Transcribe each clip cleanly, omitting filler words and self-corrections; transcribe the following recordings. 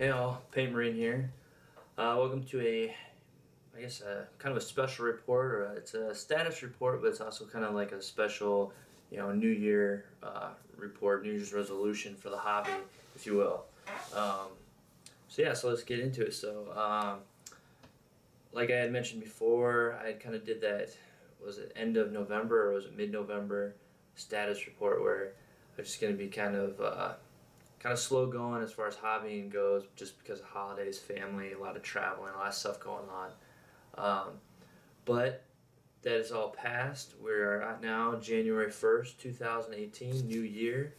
Hey all, Payne Marine here. Welcome to a kind of a special report, or it's a status report, but it's also kind of like a special, New Year report, New Year's resolution for the hobby, if you will. Um, so let's get into it. Like I had mentioned before, I kind of did that. Was it end of November or was it mid-November status report where I'm just going to be kind of slow going as far as hobbying goes, just because of holidays, family, a lot of traveling, a lot of stuff going on. Um, but that is all past. We're at now January 1st, 2018, new year,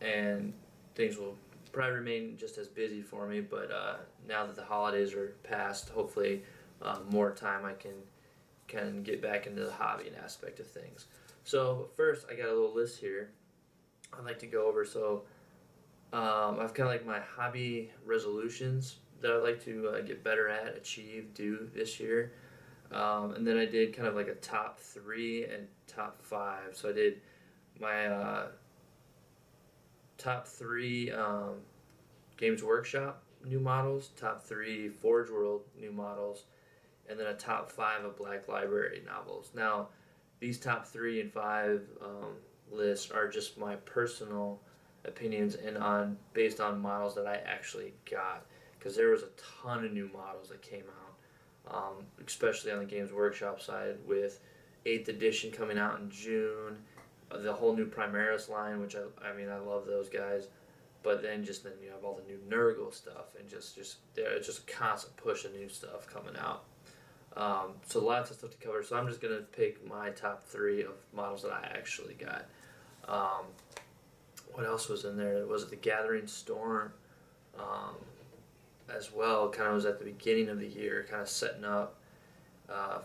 and things will probably remain just as busy for me. But now that the holidays are past, hopefully more time I can get back into the hobbying aspect of things. So first, I got a little list here I'd like to go over. I've kind of like my hobby resolutions that I'd like to get better at, achieve, do this year. And then I did kind of like a top three and top five. So I did my top three Games Workshop new models, top three Forge World new models, and then a top five of Black Library novels. Now, these top three and five lists are just my personal opinions and based on models that I actually got, because there was a ton of new models that came out, especially on the Games Workshop side with 8th edition coming out in June, the whole new Primaris line, which I love those guys, but then you have all the new Nurgle stuff and just there's just a constant push of new stuff coming out. So lots of stuff to cover. So I'm just gonna pick my top three of models that I actually got. What else was in there? Was it the Gathering Storm as well? Kind of was at the beginning of the year, kind of setting up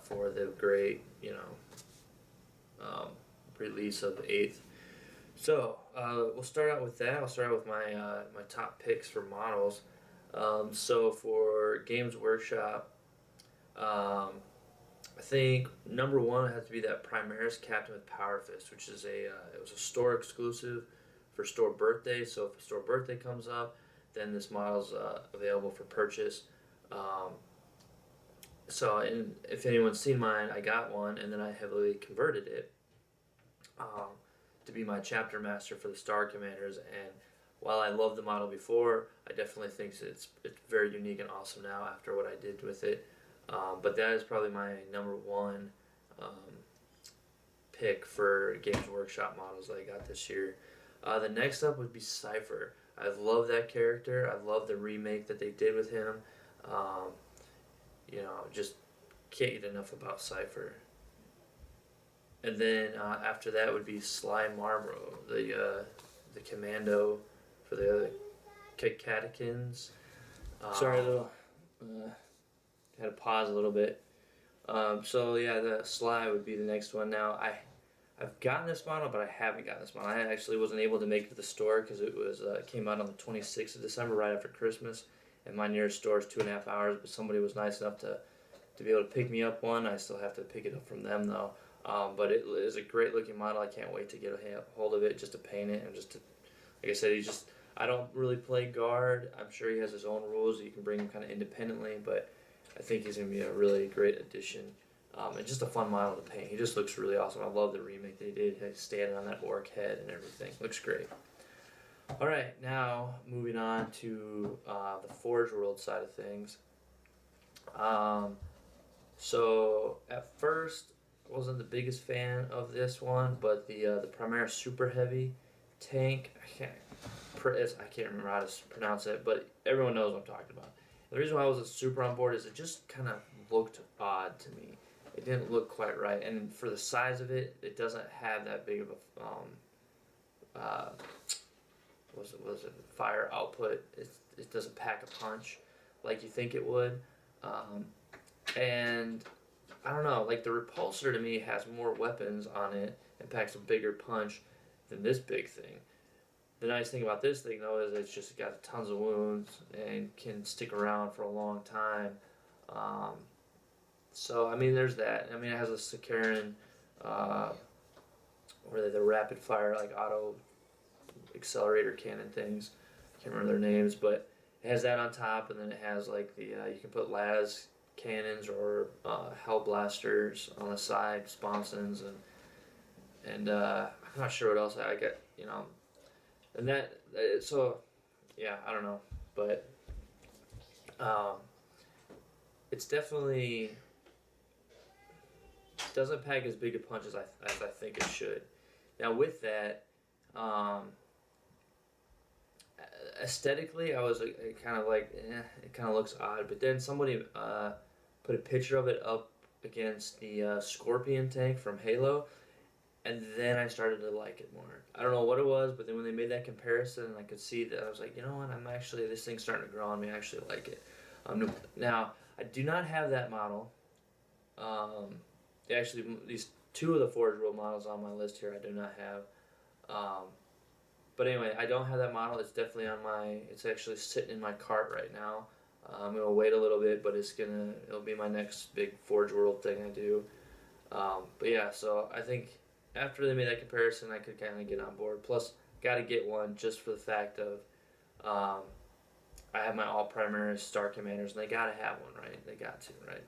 for the great, release of the 8th. So we'll start out with that. I'll start out with my top picks for models. So for Games Workshop, I think number one has to be that Primaris Captain with Power Fist, which is it was a store exclusive for store birthday. So if a store birthday comes up, then this model's available for purchase. And if anyone's seen mine, I got one, and then I heavily converted it to be my chapter master for the Star Commanders. And while I loved the model before, I definitely think it's very unique and awesome now after what I did with it. But that is probably my number one pick for Games Workshop models that I got this year. The next up would be Cypher. I love that character. I love the remake that they did with him. Just can't get enough about Cypher. And then after that would be Sly Marlboro, the commando for the Catechins. Sorry, little. Had to pause a little bit. The Sly would be the next one. Now I've gotten this model, but I haven't gotten this model. I actually wasn't able to make it to the store because it came out on the 26th of December, right after Christmas, and my nearest store is 2.5 hours. But somebody was nice enough to be able to pick me up one. I still have to pick it up from them though. But it is a great looking model. I can't wait to get a hold of it just to paint it and just to, like I said, I don't really play guard. I'm sure he has his own rules. You can bring him kind of independently, but I think he's going to be a really great addition. And just a fun model to paint. He just looks really awesome. I love the remake they did, standing on that orc head and everything. Looks great. Alright, now moving on to the Forge World side of things. So at first, I wasn't the biggest fan of this one, but the Primaris Super Heavy tank, I can't remember how to pronounce it, but everyone knows what I'm talking about. The reason why I wasn't super on board is it just kind of looked odd to me. It didn't look quite right, and for the size of it, it doesn't have that big of a was it fire output. It doesn't pack a punch like you think it would, and I don't know. Like the Repulsor to me has more weapons on it and packs a bigger punch than this big thing. The nice thing about this thing, though, is it's just got tons of wounds and can stick around for a long time. There's that. It has a Sicaran, the rapid fire, like auto accelerator cannon things. I can't remember their names, but It has that on top, and then it has like the you can put las cannons or hell blasters on the side, sponsons, and I'm not sure what else I get. And that so yeah, I don't know, but um, it's definitely doesn't pack as big a punch as I think it should. Now with that, um, aesthetically, I was kind of like, it kind of looks odd. But then somebody put a picture of it up against the Scorpion tank from Halo, and then I started to like it more. I don't know what it was, but then when they made that comparison, I could see that I was like, you know what, this thing's starting to grow on me. I actually like it. Now I do not have that model. Actually, these two of the Forge World models on my list here, I do not have. But anyway, I don't have that model. It's definitely it's actually sitting in my cart right now. I'm gonna wait a little bit, but it'll be my next big Forge World thing I do. But yeah, so I think after they made that comparison, I could kind of get on board. Plus, got to get one just for the fact of, I have my all Primaris Star Commanders, and they gotta have one, right? They got to, right?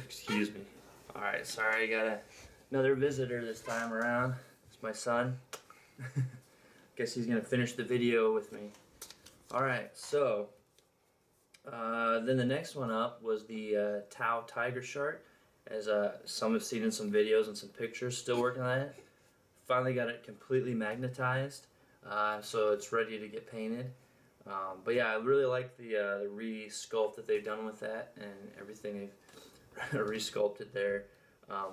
Excuse me. Alright, sorry, I got another visitor this time around. It's my son. Guess he's gonna finish the video with me. Alright, so then the next one up was the Tau Tiger Shark, as some have seen in some videos and some pictures. Still working on it. Finally got it completely magnetized, so it's ready to get painted. But yeah, I really like the re-sculpt that they've done with that, and everything they've re-sculpted there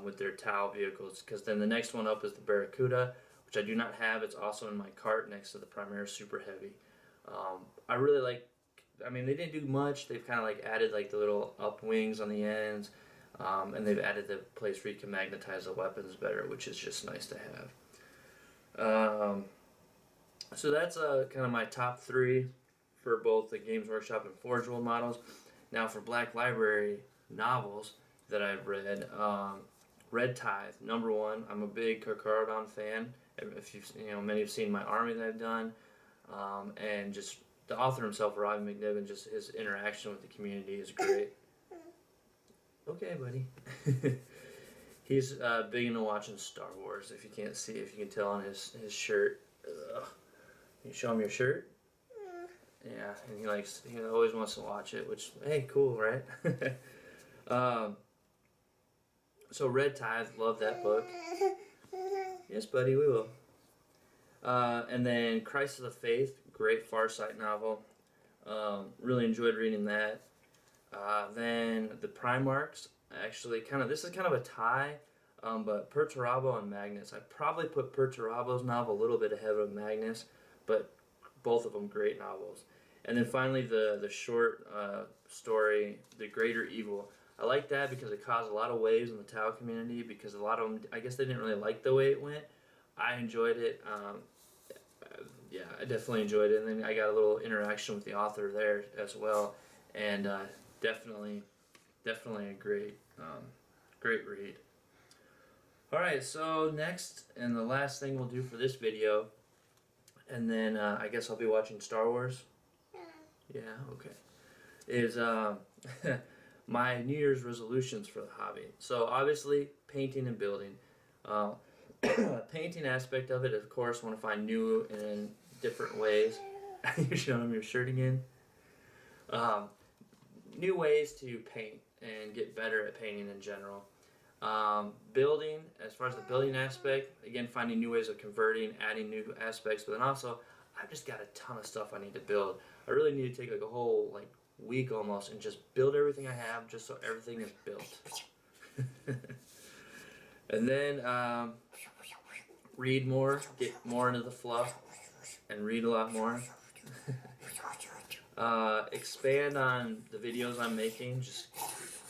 with their Tau vehicles. Because then the next one up is the Barracuda, which I do not have. It's also in my cart next to the Primaris Super Heavy. I really like. I mean, they didn't do much. They've kind of like added like the little up wings on the ends, and they've added the place where you can magnetize the weapons better, which is just nice to have. So that's kind of my top three for both the Games Workshop and Forge World models. Now for Black Library novels that I've read, Red Tithe, #1. I'm a big Carcharodon fan. If many have seen my army that I've done, and just the author himself, Robbie McNiven, just his interaction with the community is great. Okay, buddy. He's big into watching Star Wars. If you can't see, if you can tell on his shirt. Ugh. Can you show him your shirt? Yeah, and he always wants to watch it, which, hey, cool, right? So Red Tithe, love that book. Yes, buddy, we will. And then Christ of the Faith, great Farsight novel. Really enjoyed reading that. Then the Primarchs, actually, this is kind of a tie, but Perturabo and Magnus. I'd probably put Perturabo's novel a little bit ahead of Magnus, but both of them great novels. And then finally the short story, The Greater Evil. I like that because it caused a lot of waves in the Tau community, because a lot of them, I guess they didn't really like the way it went. I enjoyed it. Yeah, I definitely enjoyed it. And then I got a little interaction with the author there as well. And definitely a great read. Alright, so next and the last thing we'll do for this video, and then I guess I'll be watching Star Wars. Yeah, okay. Is my New Year's resolutions for the hobby. So obviously, painting and building. Painting aspect of it, of course, want to find new and different ways. You're showing them your shirt again. New ways to paint and get better at painting in general. Building, as far as the building aspect, again, finding new ways of converting, adding new aspects, but then also, I've just got a ton of stuff I need to build. I really need to take like a whole week almost and just build everything I have, just so everything is built. And then read more, get more into the fluff, and read a lot more. Expand on the videos I'm making, just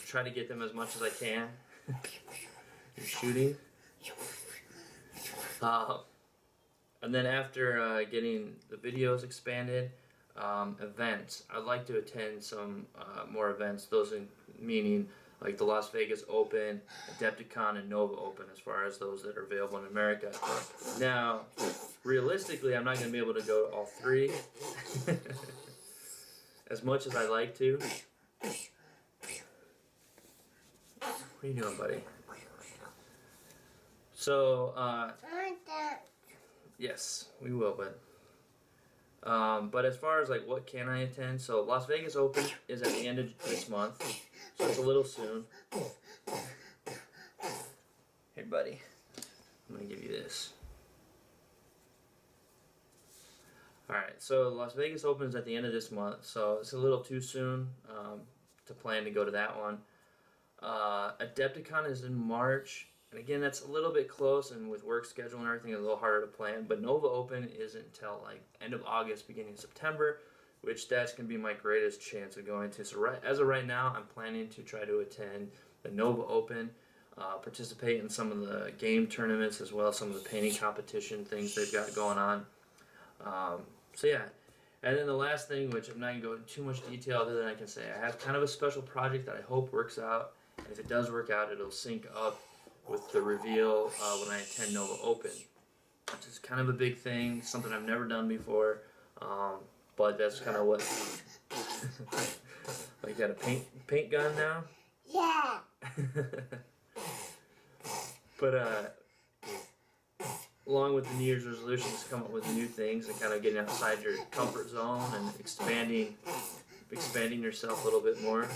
try to get them as much as I can. You're shooting. And then after getting the videos expanded, events. I'd like to attend some more events, meaning like the Las Vegas Open, Adepticon, and Nova Open, as far as those that are available in America. Now, realistically, I'm not going to be able to go to all three, as much as I like to. What are you doing, buddy? So, yes, we will, but as far as like what can I attend, so Las Vegas Open is at the end of this month, so it's a little soon. Here, buddy, I'm gonna give you this. Alright, so Las Vegas Open is at the end of this month, so it's a little too soon to plan to go to that one. Adepticon is in March, and again, that's a little bit close, and with work schedule and everything, it's a little harder to plan. But Nova Open isn't until like end of August, beginning of September, which that's going to be my greatest chance of going to. So as of right now, I'm planning to try to attend the Nova Open, participate in some of the game tournaments as well as some of the painting competition things they've got going on. So yeah. And then the last thing, which I'm not going to go into too much detail other than I can say, I have kind of a special project that I hope works out. And if it does work out, it'll sync up with the reveal when I attend Nova Open, which is kind of a big thing, something I've never done before, but that's kind of what, like, you got a paint gun now? Yeah. But along with the New Year's resolutions, to come up with new things and kind of getting outside your comfort zone and expanding yourself a little bit more.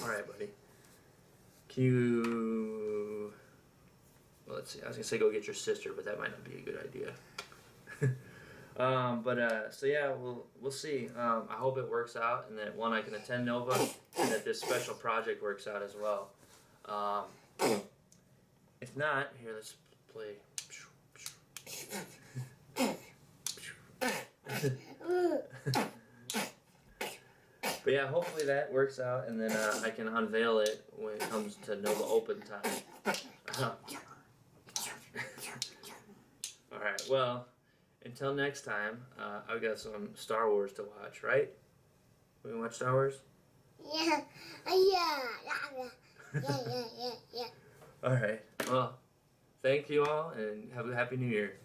All right, buddy. Can you? Well, let's see. I was gonna say go get your sister, but that might not be a good idea. So yeah, we'll see. I hope it works out, and that one I can attend Nova, and that this special project works out as well. If not, here, let's play. But yeah, hopefully that works out, and then I can unveil it when it comes to Nova Open time. Alright, well, until next time, I've got some Star Wars to watch, right? We can watch Star Wars? Yeah. Alright, well, thank you all, and have a Happy New Year.